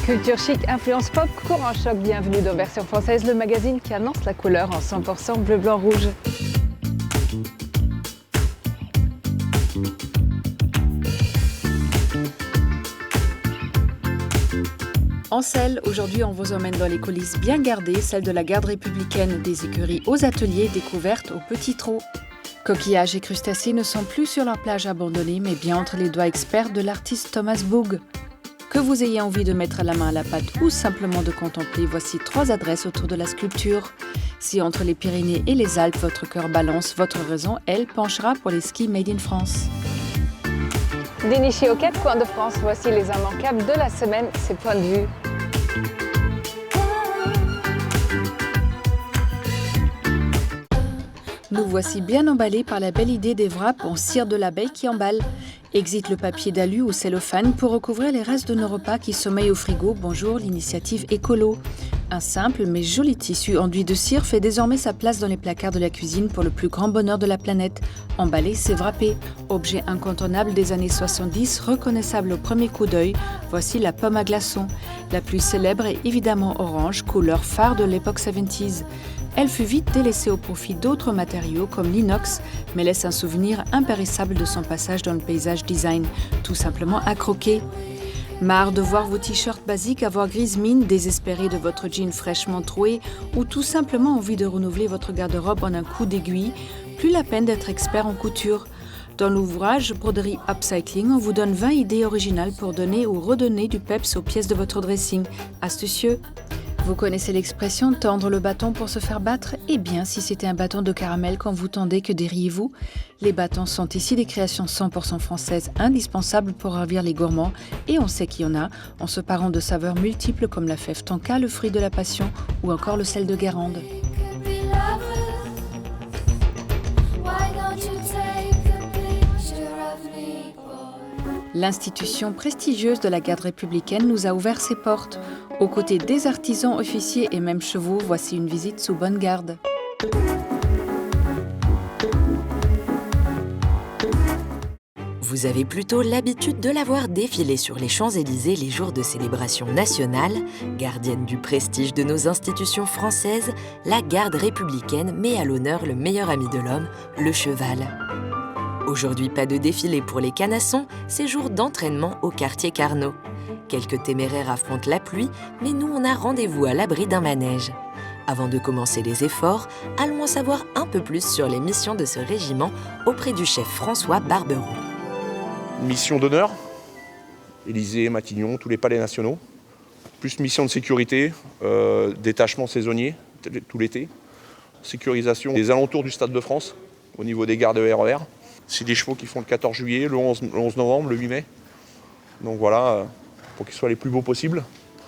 Culture chic, influence pop, courant choc, bienvenue dans Version Française, le magazine qui annonce la couleur en 100% bleu, blanc, rouge. En selle, aujourd'hui on vous emmène dans les coulisses bien gardées, celles de la garde républicaine, des écuries aux ateliers, découvertes aux petits trous. Coquillages et crustacés ne sont plus sur leur plage abandonnée, mais bien entre les doigts experts de l'artiste Thomas Boog. Que vous ayez envie de mettre la main à la pâte ou simplement de contempler, voici 3 adresses autour de la sculpture. Si entre les Pyrénées et les Alpes, votre cœur balance, votre raison, elle, penchera pour les skis made in France. Dénichés aux 4 coins de France, voici les immanquables de la semaine, ses points de vue. Nous voici bien emballés par la belle idée des wraps en cire de l'abeille qui emballe. Exit le papier d'alu ou cellophane pour recouvrir les restes de nos repas qui sommeillent au frigo. Bonjour, l'initiative écolo. Un simple mais joli tissu enduit de cire fait désormais sa place dans les placards de la cuisine pour le plus grand bonheur de la planète. Emballer, c'est wrapper. Objet incontournable des années 70, reconnaissable au premier coup d'œil, voici la pomme à glaçons. La plus célèbre est évidemment orange, couleur phare de l'époque 70s. Elle fut vite délaissée au profit d'autres matériaux comme l'inox, mais laisse un souvenir impérissable de son passage dans le paysage design, tout simplement à croquer. Marre de voir vos t-shirts basiques avoir grise mine, désespéré de votre jean fraîchement troué ou tout simplement envie de renouveler votre garde-robe en un coup d'aiguille, plus la peine d'être expert en couture. Dans l'ouvrage Broderie Upcycling, on vous donne 20 idées originales pour donner ou redonner du peps aux pièces de votre dressing. Astucieux. Vous connaissez l'expression « tendre le bâton pour se faire battre » ? Eh bien, si c'était un bâton de caramel quand vous tendez, que diriez-vous ? Les bâtons sont ici des créations 100% françaises indispensables pour ravir les gourmands, et on sait qu'il y en a, en se parant de saveurs multiples comme la fève tonka, le fruit de la passion ou encore le sel de Guérande. L'institution prestigieuse de la garde républicaine nous a ouvert ses portes. Aux côtés des artisans, officiers et même chevaux, voici une visite sous bonne garde. Vous avez plutôt l'habitude de la voir défiler sur les Champs-Élysées les jours de célébration nationale. Gardienne du prestige de nos institutions françaises, la garde républicaine met à l'honneur le meilleur ami de l'homme, le cheval. Aujourd'hui, pas de défilé pour les canassons, c'est jour d'entraînement au quartier Carnot. Quelques téméraires affrontent la pluie, mais nous, on a rendez-vous à l'abri d'un manège. Avant de commencer les efforts, allons en savoir un peu plus sur les missions de ce régiment auprès du chef François Barberoux. Mission d'honneur, Élysée, Matignon, tous les palais nationaux. Plus mission de sécurité, détachement saisonnier tout l'été. Sécurisation des alentours du Stade de France, au niveau des gares de RER. C'est des chevaux qui font le 14 juillet, le 11 novembre, le 8 mai. Donc voilà, pour qu'ils soient les plus beaux possibles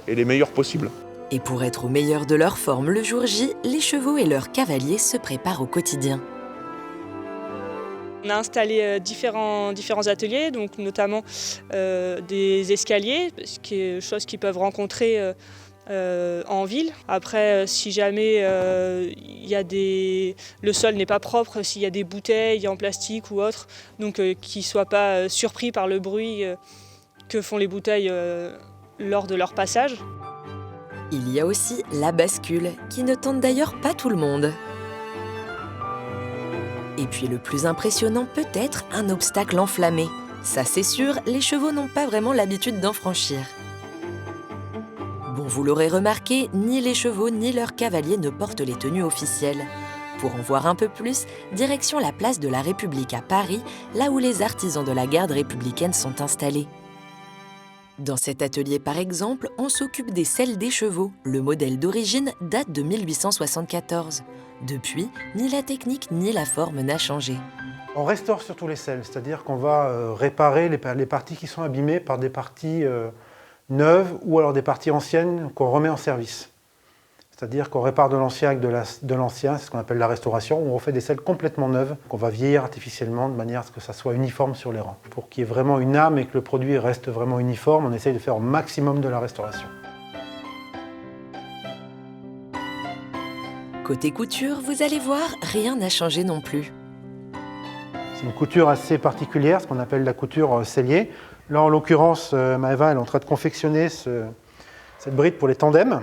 et les meilleurs possibles. Et pour être au meilleur de leur forme le jour J, les chevaux et leurs cavaliers se préparent au quotidien. On a installé différents ateliers, donc notamment des escaliers, choses qu'ils peuvent rencontrer en ville. Après, si jamais le sol n'est pas propre, s'il y a des bouteilles en plastique ou autre, donc qu'ils ne soient pas surpris par le bruit que font les bouteilles lors de leur passage. Il y a aussi la bascule, qui ne tente d'ailleurs pas tout le monde. Et puis le plus impressionnant peut-être, un obstacle enflammé. Ça c'est sûr, les chevaux n'ont pas vraiment l'habitude d'en franchir. Bon, vous l'aurez remarqué, ni les chevaux ni leurs cavaliers ne portent les tenues officielles. Pour en voir un peu plus, direction la place de la République à Paris, là où les artisans de la garde républicaine sont installés. Dans cet atelier par exemple, on s'occupe des selles des chevaux. Le modèle d'origine date de 1874. Depuis, ni la technique ni la forme n'a changé. On restaure surtout les selles, c'est-à-dire qu'on va réparer les parties qui sont abîmées par des parties neuves ou alors des parties anciennes qu'on remet en service. C'est-à-dire qu'on répare de l'ancien avec de l'ancien, c'est ce qu'on appelle la restauration, où on refait des selles complètement neuves, qu'on va vieillir artificiellement de manière à ce que ça soit uniforme sur les rangs. Pour qu'il y ait vraiment une âme et que le produit reste vraiment uniforme, on essaye de faire au maximum de la restauration. Côté couture, vous allez voir, rien n'a changé non plus. C'est une couture assez particulière, ce qu'on appelle la couture sellier. Là, en l'occurrence, Maëva elle est en train de confectionner cette bride pour les tandems.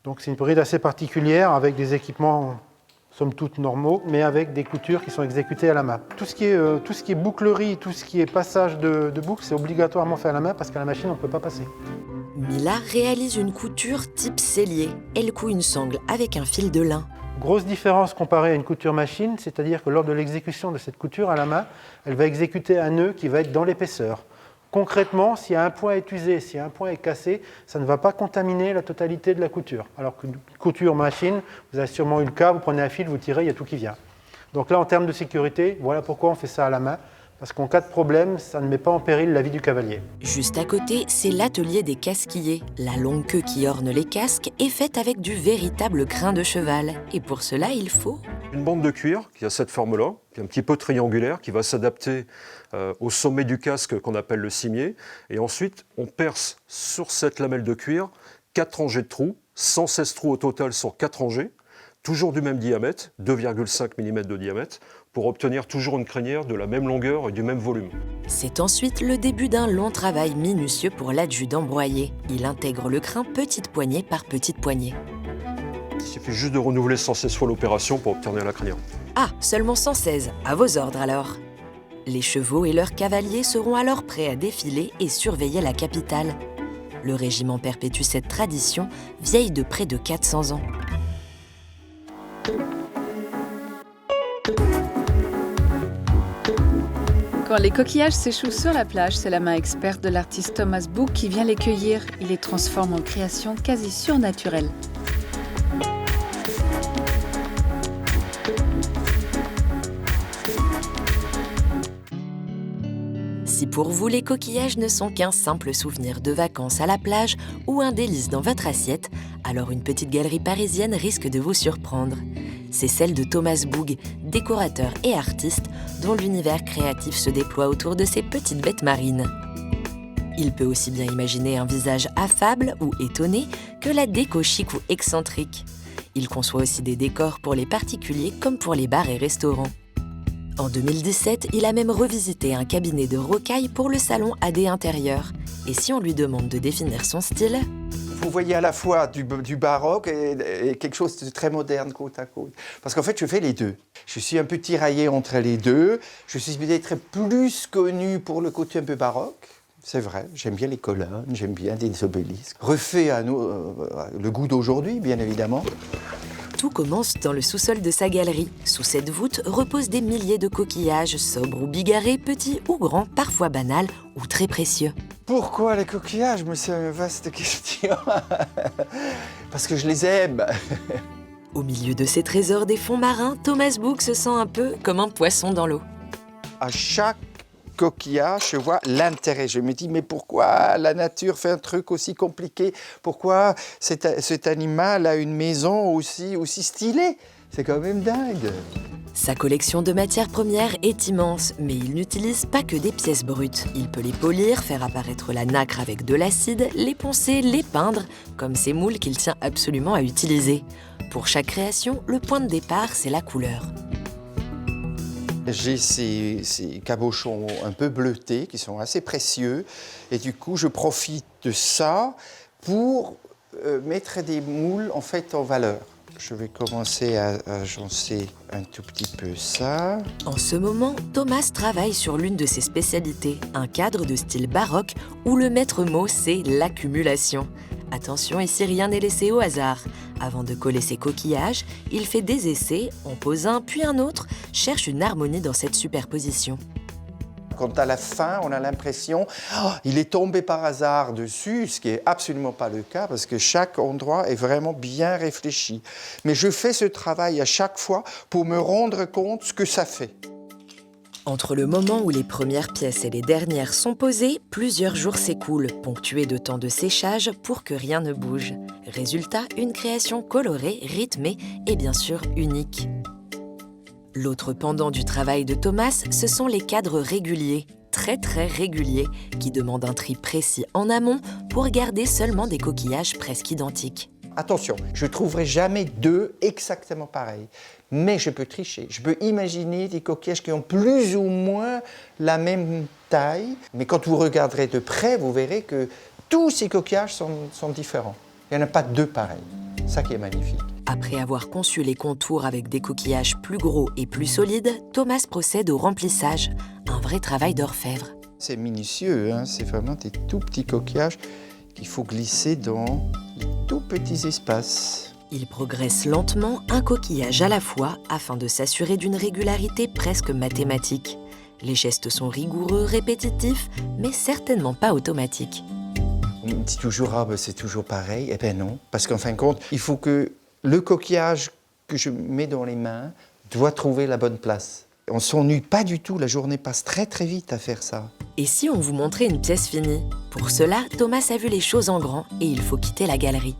Donc c'est une bride assez particulière avec des équipements somme toute normaux, mais avec des coutures qui sont exécutées à la main. Tout ce qui est bouclerie, tout ce qui est passage de boucle, c'est obligatoirement fait à la main parce qu'à la machine, on ne peut pas passer. Mila réalise une couture type sellier. Elle coud une sangle avec un fil de lin. Grosse différence comparée à une couture machine, c'est-à-dire que lors de l'exécution de cette couture à la main, elle va exécuter un nœud qui va être dans l'épaisseur. Concrètement, si un point est usé, si un point est cassé, ça ne va pas contaminer la totalité de la couture. Alors qu'une couture machine, vous avez sûrement eu le cas, vous prenez un fil, vous tirez, il y a tout qui vient. Donc là, en termes de sécurité, voilà pourquoi on fait ça à la main. Parce qu'en cas de problème, ça ne met pas en péril la vie du cavalier. Juste à côté, c'est l'atelier des casquilliers. La longue queue qui orne les casques est faite avec du véritable crin de cheval. Et pour cela, il faut une bande de cuir qui a cette forme-là, qui est un petit peu triangulaire, qui va s'adapter au sommet du casque qu'on appelle le cimier. Et ensuite, on perce sur cette lamelle de cuir 4 rangées de trous, 116 trous au total sur 4 rangées, toujours du même diamètre, 2,5 mm de diamètre, pour obtenir toujours une crinière de la même longueur et du même volume. C'est ensuite le début d'un long travail minutieux pour l'adjudant broyé. Il intègre le crin petite poignée par petite poignée. Il suffit juste de renouveler 116 fois l'opération pour obtenir la crinière. Ah, seulement 116, à vos ordres alors. Les chevaux et leurs cavaliers seront alors prêts à défiler et surveiller la capitale. Le régiment perpétue cette tradition, vieille de près de 400 ans. Quand les coquillages s'échouent sur la plage, c'est la main experte de l'artiste Thomas Book qui vient les cueillir. Il les transforme en créations quasi surnaturelles. Si pour vous les coquillages ne sont qu'un simple souvenir de vacances à la plage ou un délice dans votre assiette, alors une petite galerie parisienne risque de vous surprendre. C'est celle de Thomas Boog, décorateur et artiste, dont l'univers créatif se déploie autour de ces petites bêtes marines. Il peut aussi bien imaginer un visage affable ou étonné que la déco chic ou excentrique. Il conçoit aussi des décors pour les particuliers comme pour les bars et restaurants. En 2017, il a même revisité un cabinet de rocaille pour le salon AD Intérieur. Et si on lui demande de définir son style ? Vous voyez à la fois du baroque et quelque chose de très moderne côte à côte. Parce qu'en fait, je fais les deux. Je suis un peu tiraillé entre les deux. Je suis peut-être plus connu pour le côté un peu baroque. C'est vrai, j'aime bien les colonnes, j'aime bien des obélisques. Refait à nous, le goût d'aujourd'hui, bien évidemment. Tout commence dans le sous-sol de sa galerie. Sous cette voûte reposent des milliers de coquillages, sobres ou bigarrés, petits ou grands, parfois banals ou très précieux. Pourquoi les coquillages? Mais c'est une vaste question. Parce que je les aime. Au milieu de ces trésors des fonds marins, Thomas Book se sent un peu comme un poisson dans l'eau. À chaque coquillage, je vois l'intérêt. Je me dis, mais pourquoi la nature fait un truc aussi compliqué? Pourquoi cet animal a une maison aussi stylée? C'est quand même dingue. Sa collection de matières premières est immense, mais il n'utilise pas que des pièces brutes. Il peut les polir, faire apparaître la nacre avec de l'acide, les poncer, les peindre, comme ces moules qu'il tient absolument à utiliser. Pour chaque création, le point de départ, c'est la couleur. J'ai ces cabochons un peu bleutés qui sont assez précieux et du coup je profite de ça pour mettre des moules en fait en valeur. Je vais commencer à agencer un tout petit peu ça. En ce moment, Thomas travaille sur l'une de ses spécialités, un cadre de style baroque où le maître mot c'est l'accumulation. Attention, ici rien n'est laissé au hasard. Avant de coller ses coquillages, il fait des essais, en pose un puis un autre, cherche une harmonie dans cette superposition. Quand à la fin, on a l'impression il est tombé par hasard dessus, ce qui n'est absolument pas le cas parce que chaque endroit est vraiment bien réfléchi. Mais je fais ce travail à chaque fois pour me rendre compte ce que ça fait. Entre le moment où les premières pièces et les dernières sont posées, plusieurs jours s'écoulent, ponctués de temps de séchage pour que rien ne bouge. Résultat, une création colorée, rythmée et bien sûr unique. L'autre pendant du travail de Thomas, ce sont les cadres réguliers, très réguliers, qui demandent un tri précis en amont pour garder seulement des coquillages presque identiques. Attention, je ne trouverai jamais deux exactement pareils, mais je peux tricher. Je peux imaginer des coquillages qui ont plus ou moins la même taille, mais quand vous regarderez de près, vous verrez que tous ces coquillages sont différents. Il n'y en a pas deux pareils. C'est ça qui est magnifique. Après avoir conçu les contours avec des coquillages plus gros et plus solides, Thomas procède au remplissage, un vrai travail d'orfèvre. C'est minutieux, hein, c'est vraiment des tout petits coquillages qu'il faut glisser dans des tout petits espaces. Il progresse lentement, un coquillage à la fois, afin de s'assurer d'une régularité presque mathématique. Les gestes sont rigoureux, répétitifs, mais certainement pas automatiques. On me dit toujours, ah ben c'est toujours pareil. Eh bien non, parce qu'en fin de compte, il faut que le coquillage que je mets dans les mains doit trouver la bonne place. On ne s'ennuie pas du tout, la journée passe très vite à faire ça. Et si on vous montrait une pièce finie? Pour cela, Thomas a vu les choses en grand et il faut quitter la galerie.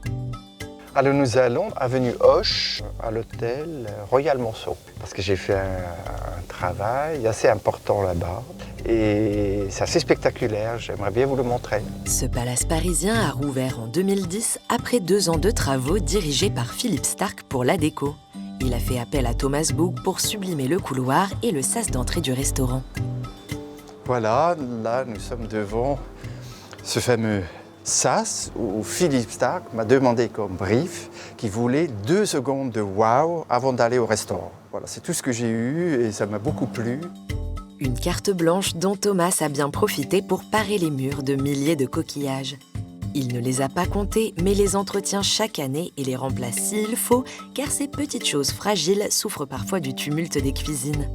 Alors nous allons avenue Hoche, à l'hôtel Royal Monceau, parce que j'ai fait un travail assez important là-bas et c'est assez spectaculaire, j'aimerais bien vous le montrer. Ce palace parisien a rouvert en 2010 après 2 ans de travaux dirigés par Philippe Starck pour la déco. Il a fait appel à Thomas Book pour sublimer le couloir et le sas d'entrée du restaurant. Voilà, là nous sommes devant ce fameux sas où Philippe Starck m'a demandé comme brief qu'il voulait 2 secondes de wow avant d'aller au restaurant. Voilà, c'est tout ce que j'ai eu et ça m'a beaucoup plu. Une carte blanche dont Thomas a bien profité pour parer les murs de milliers de coquillages. Il ne les a pas comptés, mais les entretient chaque année et les remplace s'il faut, car ces petites choses fragiles souffrent parfois du tumulte des cuisines.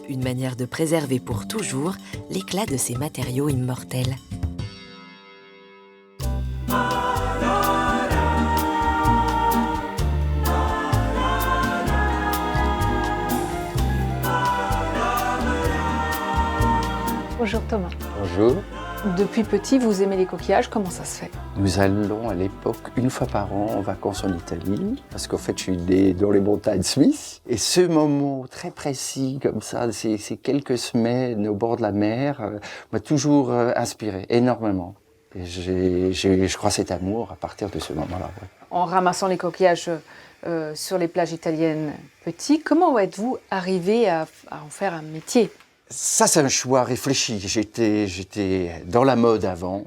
Une manière de préserver pour toujours l'éclat de ces matériaux immortels. Bonjour Thomas. Bonjour. Depuis petit, vous aimez les coquillages, comment ça se fait? Nous allons à l'époque 1 fois par an en vacances en Italie, parce qu'en fait je suis né dans les montagnes suisses. Et ce moment très précis comme ça, ces quelques semaines au bord de la mer, m'a toujours inspiré énormément. Et je crois cet amour à partir de ce moment-là. Ouais. En ramassant les coquillages sur les plages italiennes petits, comment êtes-vous arrivé à en faire un métier? Ça, c'est un choix réfléchi. J'étais dans la mode avant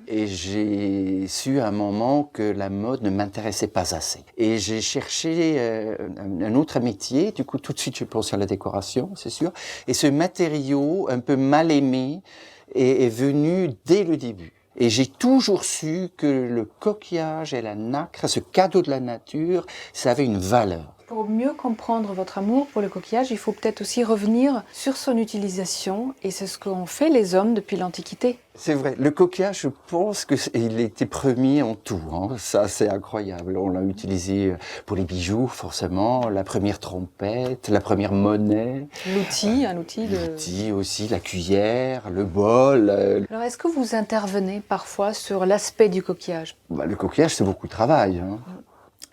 et j'ai su à un moment que la mode ne m'intéressait pas assez. Et j'ai cherché un autre métier. Du coup, tout de suite, je pense à la décoration, c'est sûr. Et ce matériau un peu mal aimé est venu dès le début. Et j'ai toujours su que le coquillage et la nacre, ce cadeau de la nature, ça avait une valeur. Pour mieux comprendre votre amour pour le coquillage, il faut peut-être aussi revenir sur son utilisation, et c'est ce qu'ont fait les hommes depuis l'Antiquité. C'est vrai, le coquillage, je pense qu'il était premier en tout, hein. Ça c'est incroyable. On l'a utilisé pour les bijoux, forcément, la première trompette, la première monnaie. L'outil, un outil de... L'outil aussi, la cuillère, le bol. Alors est-ce que vous intervenez parfois sur l'aspect du coquillage? Le coquillage, c'est beaucoup de travail, hein.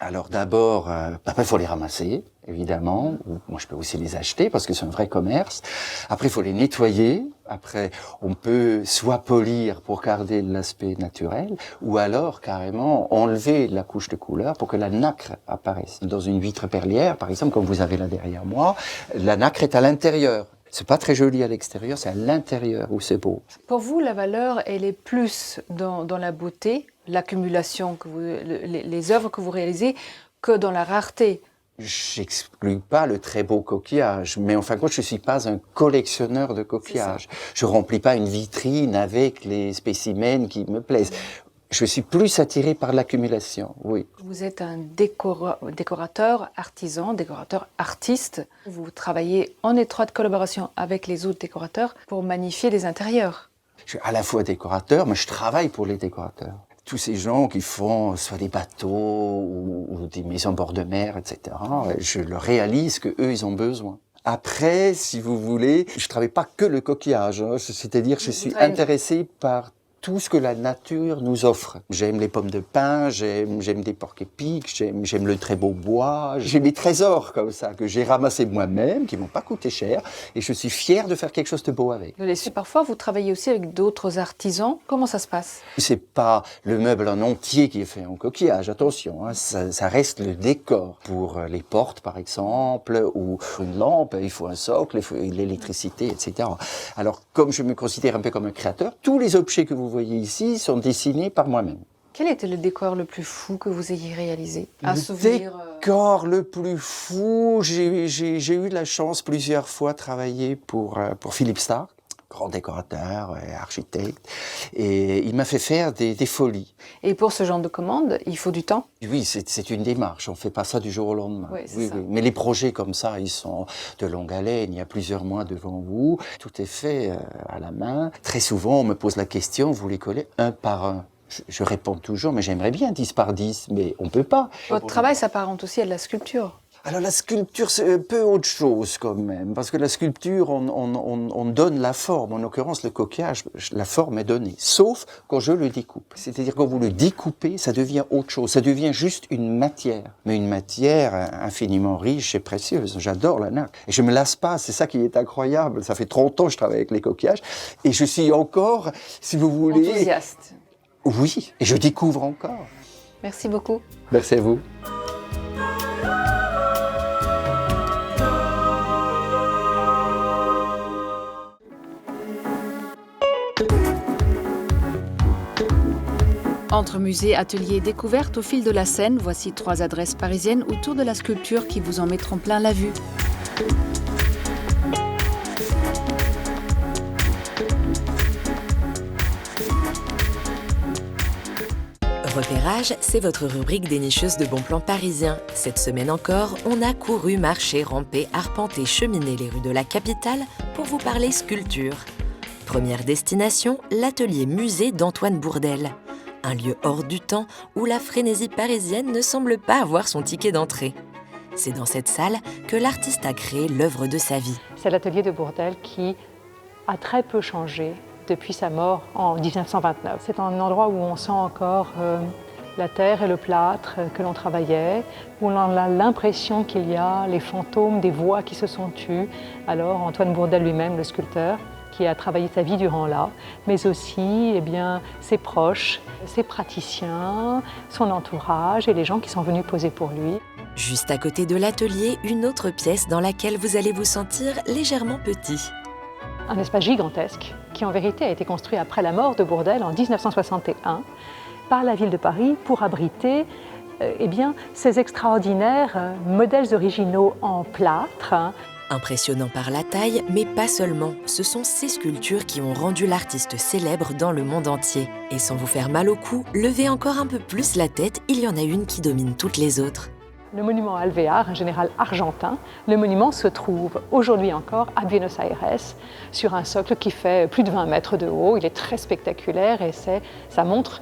Alors d'abord, il faut les ramasser, évidemment. Moi, je peux aussi les acheter parce que c'est un vrai commerce. Après, il faut les nettoyer. Après, on peut soit polir pour garder l'aspect naturel, ou alors carrément enlever la couche de couleur pour que la nacre apparaisse. Dans une vitre perlière, par exemple, comme vous avez là derrière moi, la nacre est à l'intérieur. C'est pas très joli à l'extérieur, c'est à l'intérieur où c'est beau. Pour vous, la valeur, elle est plus dans la beauté, l'accumulation, les œuvres que vous réalisez, que dans la rareté. J'exclus pas le très beau coquillage, mais en fin de compte, je suis pas un collectionneur de coquillages. Je remplis pas une vitrine avec les spécimens qui me plaisent. Je suis plus attiré par l'accumulation, oui. Vous êtes un décorateur artisan, décorateur artiste. Vous travaillez en étroite collaboration avec les autres décorateurs pour magnifier les intérieurs. Je suis à la fois décorateur, mais je travaille pour les décorateurs. Tous ces gens qui font soit des bateaux ou des maisons bord de mer, etc., je leur réalise qu'eux, ils ont besoin. Après, si vous voulez, je ne travaille pas que le coquillage, hein. C'est-à-dire je suis intéressé par tout ce que la nature nous offre. J'aime les pommes de pin, j'aime des porcs-épics, j'aime le très beau bois. J'ai des trésors comme ça que j'ai ramassés moi-même, qui ne m'ont pas coûté cher, et je suis fier de faire quelque chose de beau avec. Parfois, vous travaillez aussi avec d'autres artisans. Comment ça se passe? C'est pas le meuble en entier qui est fait en coquillage, attention, hein, ça reste le décor. Pour les portes, par exemple, ou une lampe, il faut un socle, il faut l'électricité, etc. Alors, comme je me considère un peu comme un créateur, tous les objets que vous voyez ici sont dessinés par moi-même. Quel était le décor le plus fou que vous ayez réalisé? Décor le plus fou, j'ai eu la chance plusieurs fois de travailler pour Philippe Starck, grand décorateur et architecte, et il m'a fait faire des folies. Et pour ce genre de commande, il faut du temps? Oui, c'est une démarche, on ne fait pas ça du jour au lendemain. Oui. Mais les projets comme ça, ils sont de longue haleine, il y a plusieurs mois devant vous, tout est fait à la main. Très souvent, on me pose la question, vous les collez un par un? Je réponds toujours, mais j'aimerais bien 10 par 10, mais on ne peut pas. Votre travail s'apparente aussi à de la sculpture. Alors la sculpture, c'est un peu autre chose quand même, parce que la sculpture, on donne la forme. En l'occurrence, le coquillage, la forme est donnée, sauf quand je le découpe. C'est-à-dire quand vous le découpez, ça devient autre chose, ça devient juste une matière. Mais une matière infiniment riche et précieuse. J'adore la nacre. Et je me lasse pas, c'est ça qui est incroyable. Ça fait 30 ans que je travaille avec les coquillages, et je suis encore, si vous voulez... Enthousiaste. Oui, et je découvre encore. Merci beaucoup. Merci à vous. Entre musées, ateliers et découvertes au fil de la Seine, voici 3 adresses parisiennes autour de la sculpture qui vous en mettront plein la vue. Repérage, c'est votre rubrique dénicheuse de bons plans parisiens. Cette semaine encore, on a couru, marché, rampé, arpenté, cheminé les rues de la capitale pour vous parler sculpture. Première destination, l'atelier musée d'Antoine Bourdelle. Un lieu hors du temps où la frénésie parisienne ne semble pas avoir son ticket d'entrée. C'est dans cette salle que l'artiste a créé l'œuvre de sa vie. C'est l'atelier de Bourdelle qui a très peu changé depuis sa mort en 1929. C'est un endroit où on sent encore la terre et le plâtre que l'on travaillait, où on a l'impression qu'il y a les fantômes des voix qui se sont tues. Alors Antoine Bourdelle lui-même, le sculpteur, qui a travaillé sa vie durant là, mais aussi ses proches, ses praticiens, son entourage et les gens qui sont venus poser pour lui. Juste à côté de l'atelier, une autre pièce dans laquelle vous allez vous sentir légèrement petit. Un espace gigantesque qui en vérité a été construit après la mort de Bourdelle en 1961 par la ville de Paris pour abriter ces extraordinaires modèles originaux en plâtre. Impressionnant par la taille, mais pas seulement. Ce sont ces sculptures qui ont rendu l'artiste célèbre dans le monde entier. Et sans vous faire mal au cou, levez encore un peu plus la tête, il y en a une qui domine toutes les autres. Le monument Alvear, un général argentin, le monument se trouve aujourd'hui encore à Buenos Aires, sur un socle qui fait plus de 20 mètres de haut. Il est très spectaculaire et ça montre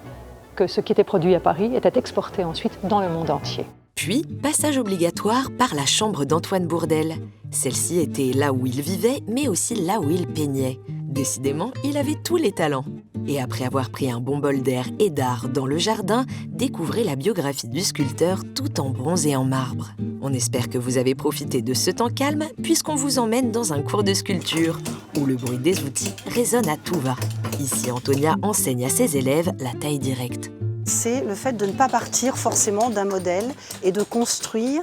que ce qui était produit à Paris était exporté ensuite dans le monde entier. Puis, passage obligatoire par la chambre d'Antoine Bourdelle. Celle-ci était là où il vivait, mais aussi là où il peignait. Décidément, il avait tous les talents. Et après avoir pris un bon bol d'air et d'art dans le jardin, découvrez la biographie du sculpteur tout en bronze et en marbre. On espère que vous avez profité de ce temps calme, puisqu'on vous emmène dans un cours de sculpture, où le bruit des outils résonne à tout va. Ici, Antonia enseigne à ses élèves la taille directe. C'est le fait de ne pas partir forcément d'un modèle et de construire,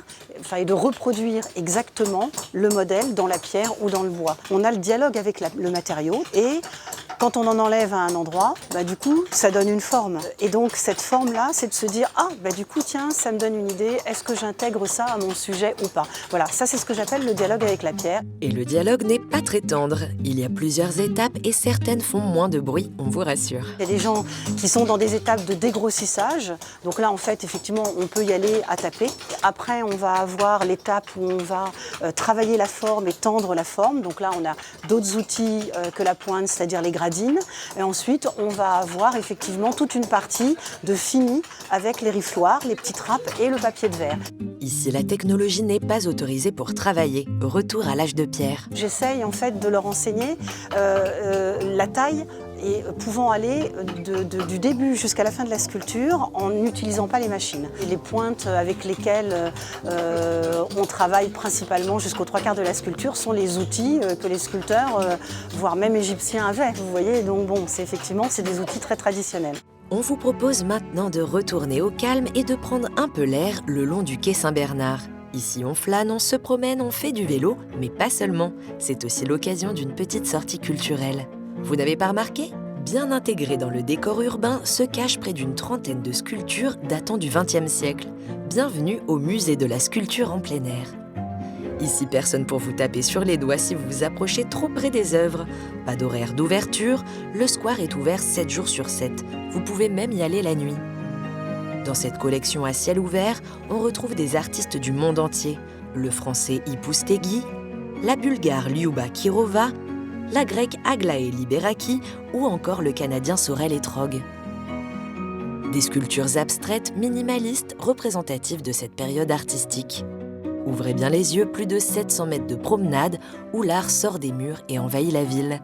et de reproduire exactement le modèle dans la pierre ou dans le bois. On a le dialogue avec le matériau et quand on en enlève à un endroit, du coup, ça donne une forme. Et donc, cette forme-là, c'est de se dire « Ah, du coup, tiens, ça me donne une idée. Est-ce que j'intègre ça à mon sujet ou pas ?» Voilà, ça, c'est ce que j'appelle le dialogue avec la pierre. Et le dialogue n'est pas très tendre. Il y a plusieurs étapes et certaines font moins de bruit, on vous rassure. Il y a des gens qui sont dans des étapes de dégrossissage. Donc là, en fait, effectivement, on peut y aller à taper. Après, on va avoir l'étape où on va travailler la forme et tendre la forme. Donc là, on a d'autres outils que la pointe, c'est-à-dire les gravures. gradine. Et ensuite, on va avoir effectivement toute une partie de fini avec les rifloirs, les petites râpes et le papier de verre. Ici, la technologie n'est pas autorisée pour travailler. Retour à l'âge de pierre. J'essaye en fait de leur enseigner la taille et pouvant aller du début jusqu'à la fin de la sculpture en n'utilisant pas les machines. Et les pointes avec lesquelles on travaille principalement jusqu'aux 3/4 de la sculpture sont les outils que les sculpteurs, voire même égyptiens, avaient. Vous voyez, donc bon, c'est des outils très traditionnels. On vous propose maintenant de retourner au calme et de prendre un peu l'air le long du quai Saint-Bernard. Ici, on flâne, on se promène, on fait du vélo, mais pas seulement. C'est aussi l'occasion d'une petite sortie culturelle. Vous n'avez pas remarqué ? Bien intégré dans le décor urbain se cache près d'une trentaine de sculptures datant du XXe siècle. Bienvenue au musée de la sculpture en plein air. Ici, personne pour vous taper sur les doigts si vous vous approchez trop près des œuvres. Pas d'horaire d'ouverture, le square est ouvert 7 jours sur 7. Vous pouvez même y aller la nuit. Dans cette collection à ciel ouvert, on retrouve des artistes du monde entier. Le français Ipoustegui, la bulgare Liuba Kirova, la grecque Aglaé Liberaki ou encore le canadien Sorel Etrog. Des sculptures abstraites, minimalistes, représentatives de cette période artistique. Ouvrez bien les yeux, plus de 700 mètres de promenade où l'art sort des murs et envahit la ville.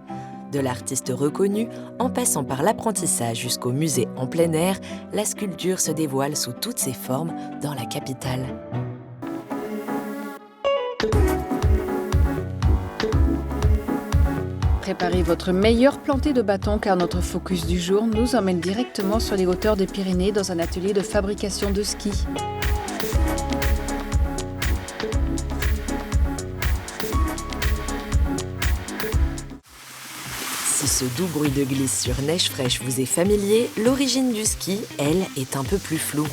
De l'artiste reconnu, en passant par l'apprentissage jusqu'au musée en plein air, la sculpture se dévoile sous toutes ses formes dans la capitale. Préparez votre meilleur planté de bâton car notre focus du jour nous emmène directement sur les hauteurs des Pyrénées dans un atelier de fabrication de ski. Si ce doux bruit de glisse sur neige fraîche vous est familier, l'origine du ski, elle, est un peu plus floue.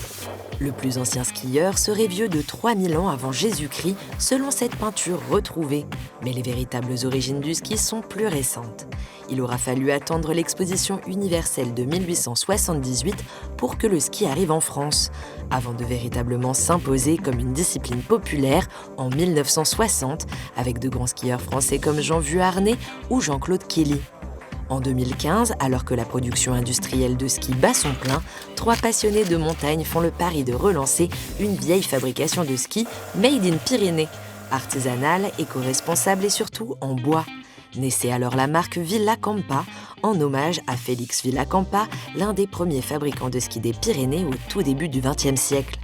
Le plus ancien skieur serait vieux de 3000 ans avant Jésus-Christ, selon cette peinture retrouvée. Mais les véritables origines du ski sont plus récentes. Il aura fallu attendre l'exposition universelle de 1878 pour que le ski arrive en France, avant de véritablement s'imposer comme une discipline populaire en 1960, avec de grands skieurs français comme Jean Vuarnet ou Jean-Claude Kelly. En 2015, alors que la production industrielle de ski bat son plein, 3 passionnés de montagne font le pari de relancer une vieille fabrication de ski made in Pyrénées, artisanale, éco-responsable et surtout en bois. Naissait alors la marque Villacampa, en hommage à Félix Villacampa, l'un des premiers fabricants de ski des Pyrénées au tout début du XXe siècle.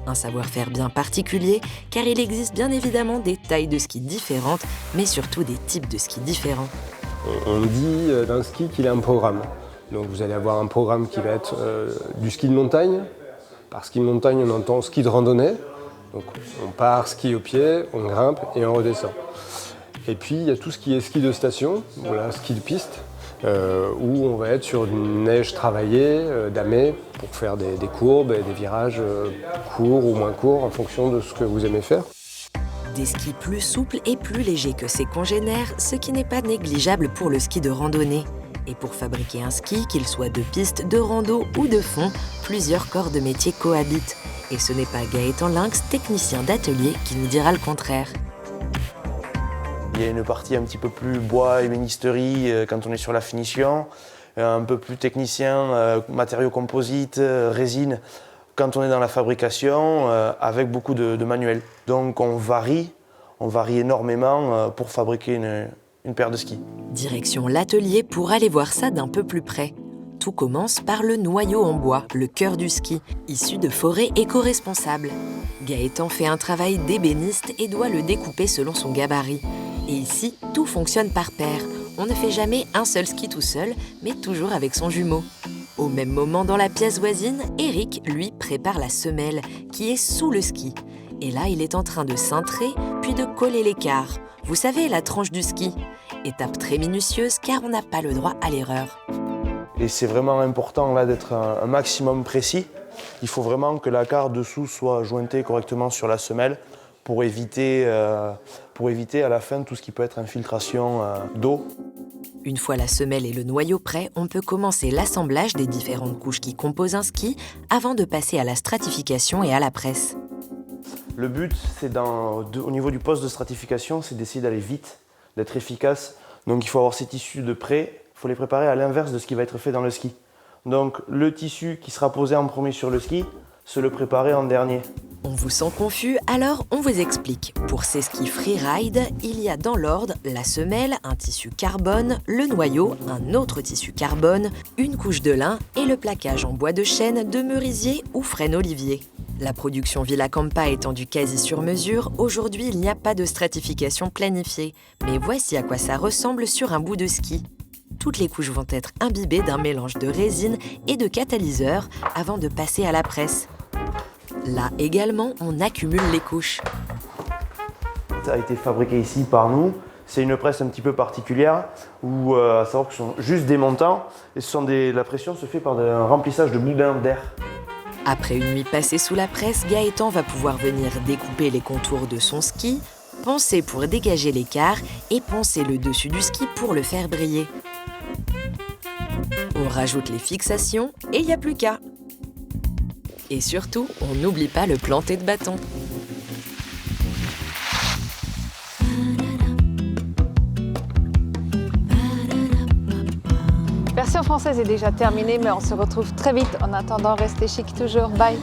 Un savoir-faire bien particulier, car il existe bien évidemment des tailles de ski différentes, mais surtout des types de ski différents. On dit dans le ski qu'il y a un programme. Donc vous allez avoir un programme qui va être du ski de montagne. Par ski de montagne, on entend ski de randonnée. Donc on part ski au pied, on grimpe et on redescend. Et puis il y a tout ce qui est ski de station, voilà, ski de piste, où on va être sur une neige travaillée, damée, pour faire des courbes et des virages courts ou moins courts en fonction de ce que vous aimez faire. Des skis plus souples et plus légers que ses congénères, ce qui n'est pas négligeable pour le ski de randonnée. Et pour fabriquer un ski, qu'il soit de piste, de rando ou de fond, plusieurs corps de métier cohabitent. Et ce n'est pas Gaëtan Lynx, technicien d'atelier, qui nous dira le contraire. Il y a une partie un petit peu plus bois et bénisterie quand on est sur la finition, un peu plus technicien, matériaux composites, résine, quand on est dans la fabrication, avec beaucoup de manuels. Donc on varie énormément pour fabriquer une paire de skis. Direction l'atelier pour aller voir ça d'un peu plus près. Tout commence par le noyau en bois, le cœur du ski, issu de forêts éco-responsables. Gaëtan fait un travail d'ébéniste et doit le découper selon son gabarit. Et ici, tout fonctionne par paire. On ne fait jamais un seul ski tout seul, mais toujours avec son jumeau. Au même moment, dans la pièce voisine, Eric, lui, prépare la semelle, qui est sous le ski. Et là, il est en train de cintrer, puis de coller l'écart. Vous savez, la tranche du ski. Étape très minutieuse, car on n'a pas le droit à l'erreur. Et c'est vraiment important là d'être un maximum précis. Il faut vraiment que la carre dessous soit jointée correctement sur la semelle pour éviter à la fin tout ce qui peut être infiltration d'eau. Une fois la semelle et le noyau prêts, on peut commencer l'assemblage des différentes couches qui composent un ski avant de passer à la stratification et à la presse. Le but, c'est au niveau du poste de stratification, c'est d'essayer d'aller vite, d'être efficace. Donc il faut avoir ces tissus de près, il faut les préparer à l'inverse de ce qui va être fait dans le ski. Donc le tissu qui sera posé en premier sur le ski, se le préparer en dernier. On vous sent confus, alors on vous explique. Pour ces skis freeride, il y a dans l'ordre la semelle, un tissu carbone, le noyau, un autre tissu carbone, une couche de lin et le plaquage en bois de chêne, de merisier ou frêne olivier. La production Villacampa étant du quasi sur mesure, aujourd'hui il n'y a pas de stratification planifiée. Mais voici à quoi ça ressemble sur un bout de ski. Toutes les couches vont être imbibées d'un mélange de résine et de catalyseur avant de passer à la presse. Là également, on accumule les couches. Ça a été fabriqué ici par nous. C'est une presse un petit peu particulière où, à savoir que ce sont juste des montants et la pression se fait par un remplissage de boudins d'air. Après une nuit passée sous la presse, Gaëtan va pouvoir venir découper les contours de son ski, poncer pour dégager l'écart et poncer le dessus du ski pour le faire briller. On rajoute les fixations et il n'y a plus qu'à. Et surtout, on n'oublie pas le planter de bâton. La version française est déjà terminée, mais on se retrouve très vite. En attendant, restez chic toujours. Bye!